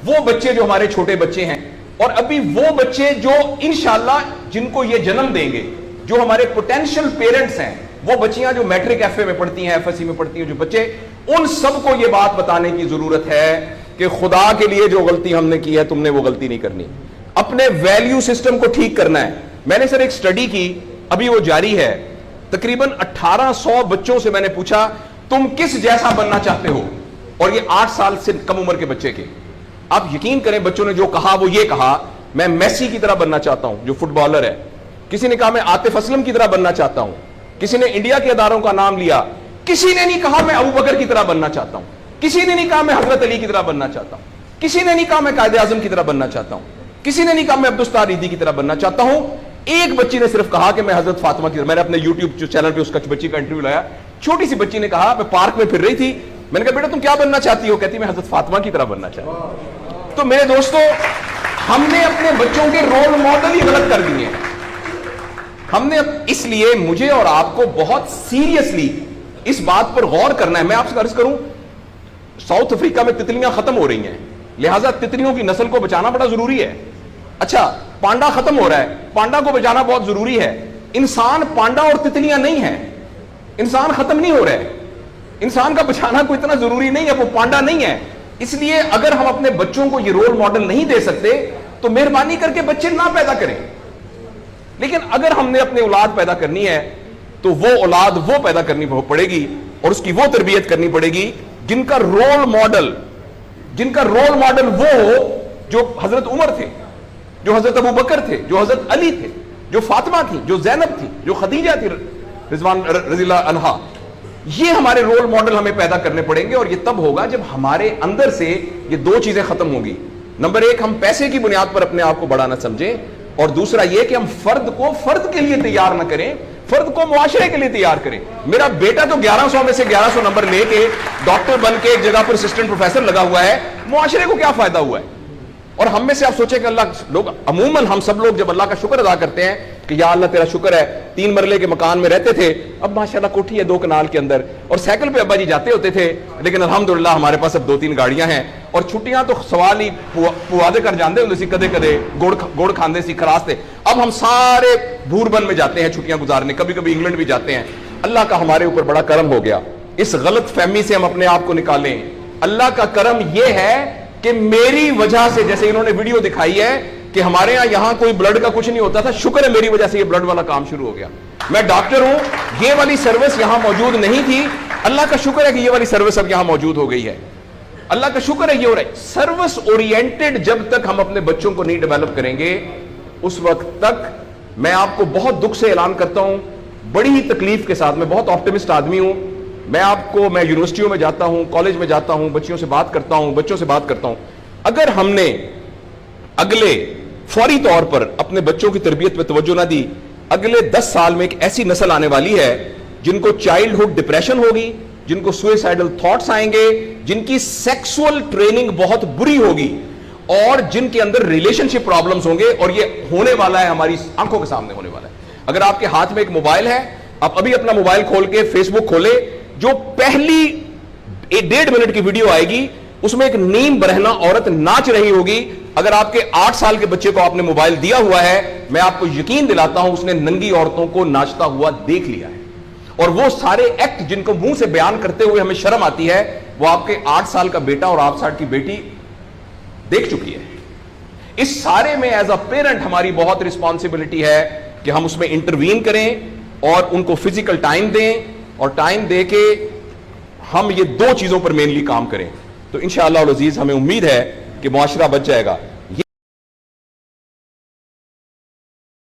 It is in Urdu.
وہ بچے جو ہمارے چھوٹے بچے ہیں اور ابھی وہ بچے جو انشاءاللہ جن کو یہ جنم دیں گے, جو ہمارے پوٹینشیل پیرنٹس ہیں, وہ بچیاں جو میٹرک ایف اے میں پڑھتی ہیں, ایف ایس سی میں پڑھتی ہیں, جو بچے, ان سب کو یہ بات بتانے کی ضرورت ہے کہ خدا کے لیے جو غلطی ہم نے کی ہے تم نے وہ غلطی نہیں کرنی. اپنے ویلیو سسٹم کو ٹھیک کرنا ہے. میں نے سر ایک سٹڈی کی, ابھی وہ جاری ہے, تقریباً 1800 بچوں سے میں نے پوچھا تم کس جیسا بننا چاہتے ہو, اور یہ 8 سال سے کم عمر کے بچے کے. آپ یقین کریں بچوں نے جو کہا وہ یہ کہا میں میسی کی طرح بننا چاہتا ہوں جو فٹ بالر ہے, کسی نے کہا میں عاطف اسلم کی طرح بننا چاہتا ہوں, کسی نے انڈیا کے اداروں کا نام لیا, کسی نے نہیں کہا میں ابو بکر کی طرح بننا چاہتا ہوں, کسی نے نہیں کہا میں حضرت علی کی طرح بننا چاہتا ہوں, کسی نے نہیں کہا میں قائد اعظم کی طرح بننا چاہتا ہوں, کسی نے نہیں کہا میں عبدالستار ریدی کی طرح بننا چاہتا ہوں. ایک بچی نے صرف کہا کہ میں حضرت فاطمہ کی طرح. میں نے اپنے یوٹیوب چینل پہ اس بچی کا انٹرویو لایا, چھوٹی سی بچی نے کہا, میں پارک میں پھر رہی تھی, میں نے کہا بیٹا تم کیا بننا چاہتی ہو, کہتی میں حضرت فاطمہ کی طرح بننا چاہتی ہوں. تو میرے دوستو, ہم نے اپنے بچوں کے رول ماڈل ہی غلط کر دیے ہیں. ہم نے, اس لیے مجھے اور آپ کو بہت سیریسلی اس بات پر غور کرنا ہے. میں آپ سے عرض کروں, ساؤتھ افریقہ میں تتلیاں ختم ہو رہی ہیں, لہٰذا تتلیوں کی نسل کو بچانا بڑا ضروری ہے. اچھا, پانڈا ختم ہو رہا ہے, پانڈا کو بچانا بہت ضروری ہے. انسان پانڈا اور تتلیاں نہیں ہیں, انسان ختم نہیں ہو رہا ہے, انسان کا بچانا کوئی اتنا ضروری نہیں ہے, وہ پانڈا نہیں ہے. اس لیے اگر ہم اپنے بچوں کو یہ رول ماڈل نہیں دے سکتے تو مہربانی کر کے بچے نہ پیدا کریں. لیکن اگر ہم نے اپنی اولاد پیدا کرنی ہے تو وہ اولاد وہ پیدا کرنی پڑے گی اور اس کی وہ تربیت کرنی پڑے گی جن کا رول ماڈل وہ ہو جو حضرت عمر تھے, جو حضرت ابو بکر تھے, جو حضرت علی تھے, جو فاطمہ تھی, جو زینب تھی, جو خدیجہ تھی رضوان رضی اللہ عنہا. یہ ہمارے رول ماڈل ہمیں پیدا کرنے پڑیں گے, اور یہ تب ہوگا جب ہمارے اندر سے یہ دو چیزیں ختم ہوگی. نمبر 1, ہم پیسے کی بنیاد پر اپنے آپ کو بڑا نہ سمجھیں, اور دوسرا یہ کہ ہم فرد کو فرد کے لیے تیار نہ کریں, فرد کو معاشرے کے لیے تیار کریں. میرا بیٹا تو 1100 میں سے 1100 نمبر لے کے ڈاکٹر بن کے ایک جگہ پر اسسٹنٹ پروفیسر لگا ہوا ہے, معاشرے کو کیا فائدہ ہوا ہے؟ اور ہم میں سے آپ سوچیں کہ اللہ لوگ, عموماً ہم سب لوگ جب اللہ کا شکر ادا کرتے ہیں کہ یا اللہ تیرا شکر ہے, 3 مرلے کے مکان میں رہتے تھے, اب ماشاءاللہ کوٹھی ہے 2 کنال کے اندر, اور سائیکل پہ ابا جی جاتے ہوتے تھے, لیکن الحمدللہ ہمارے پاس اب 2-3 گاڑیاں ہیں, اور چھٹیاں تو سوال ہی پوادے کر جاندے ہوندے سی, کدے کدے گوڑ کھاندے سی, خراس تھے. اب ہم سارے بھوربن میں جاتے ہیں چھٹیاں گزارنے, کبھی کبھی انگلینڈ بھی جاتے ہیں. اللہ کا ہمارے اوپر بڑا کرم ہو گیا. اس غلط فہمی سے ہم اپنے آپ کو نکالیں. اللہ کا کرم یہ ہے کہ میری وجہ سے, جیسے انہوں نے ویڈیو دکھائی ہے کہ ہمارے یہاں کوئی بلڈ کا کچھ نہیں ہوتا تھا, شکر ہے میری وجہ سے یہ بلڈ والا کام شروع ہو گیا. میں ڈاکٹر ہوں, یہ والی سروس یہاں موجود نہیں تھی, اللہ کا شکر ہے کہ یہ والی سروس اب یہاں موجود ہو گئی ہے. اللہ کا شکر ہے یہ ہو رہا ہے. سروس اورینٹڈ جب تک ہم اپنے بچوں کو نہیں ڈیولپ کریں گے, اس وقت تک میں آپ کو بہت دکھ سے اعلان کرتا ہوں, بڑی ہی تکلیف کے ساتھ, میں بہت آپٹمسٹ آدمی ہوں, میں یونیورسٹیوں میں جاتا ہوں, کالج میں جاتا ہوں, بچوں سے بات کرتا ہوں, اگر ہم نے اگلے فوری طور پر اپنے بچوں کی تربیت پہ توجہ نہ دی, اگلے 10 سال میں ایک ایسی نسل آنے والی ہے جن کو چائلڈہڈ ڈپریشن ہوگی, جن کو سوئسائڈل تھاٹس آئیں گے, جن کی سیکسول ٹریننگ بہت بری ہوگی, اور جن کے اندر ریلیشن شپ پرابلمز ہوں گے. اور یہ ہونے والا ہے, ہماری آنکھوں کے سامنے ہونے والا ہے. اگر آپ کے ہاتھ میں ایک موبائل ہے, آپ ابھی اپنا موبائل کھول کے فیس بک کھولے, جو پہلی 1.5 منٹ کی ویڈیو آئے گی اس میں ایک نیم برہنہ عورت ناچ رہی ہوگی. اگر آپ کے 8 سال کے بچے کو آپ نے موبائل دیا ہوا ہے, میں آپ کو یقین دلاتا ہوں اس نے ننگی عورتوں کو ناچتا ہوا دیکھ لیا ہے, اور وہ سارے ایکٹ جن کو منہ سے بیان کرتے ہوئے ہمیں شرم آتی ہے, وہ آپ کے 8 سال کا بیٹا اور 8 سال کی بیٹی دیکھ چکی ہے. اس سارے میں ایز اے پیرنٹ ہماری بہت رسپانسبلٹی ہے کہ ہم اس میں انٹروین کریں اور ان کو فزیکل ٹائم دیں, اور ٹائم دے کے ہم یہ 2 چیزوں پر مینلی کام کریں. تو انشاءاللہ العزیز ہمیں امید ہے کہ معاشرہ بچ جائے گا.